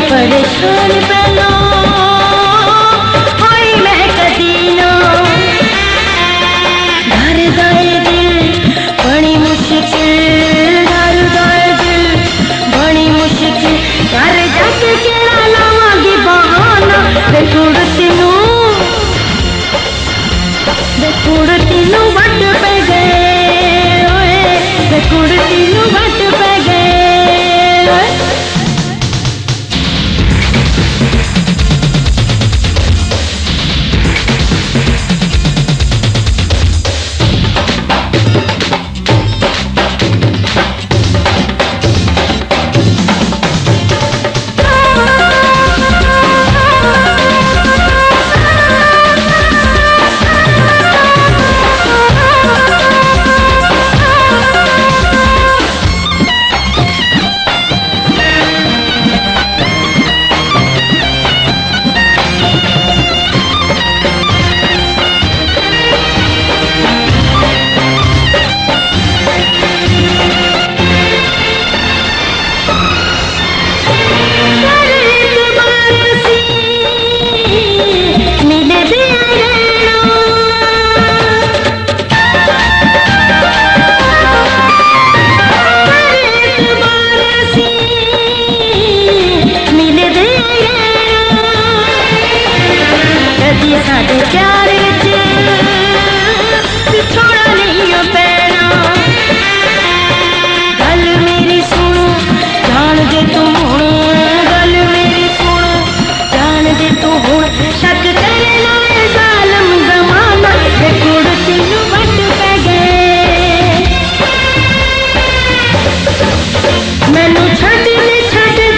परेशान पहलो होई मैं कदीनो घर दाए दिल बड़ी मुश्किल घर दाए दिल बड़ी मुश्किल घर जाके केड़ा लावांगी बहाना वे कुड़ती नू वट पे गए ओए वे कुड़ती नू वट पे गए ओए। साडे प्यार विच छोड़ा नहीं हो पैना गल मेरी सुनो जान दे तू हुण गल मेरी सुनो जान दे तू हुण शक करे ना जालम जमाना वे कुड़ती नू वट पे गए मैनू छड्ड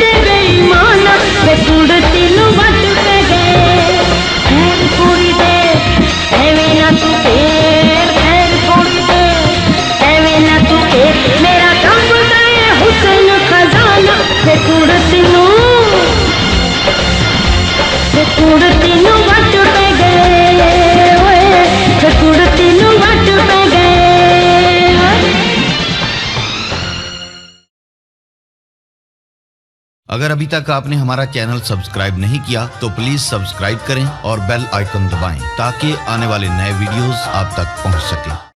दे बेईमाना वे कुड़ती नू वट पे गए। थोड़ी देर एवें ना तू फेर खैर थोड़ी देर एवें ना तू फेर मेरा कब गए हुस्न खजाना वे कुड़ती नू वट पे गए ओए वे कुड़ती नू वट पे गए। अगर अभी तक आपने हमारा चैनल सब्सक्राइब नहीं किया तो प्लीज सब्सक्राइब करें और बेल आइकन दबाएं ताकि आने वाले नए वीडियोस आप तक पहुंच सके।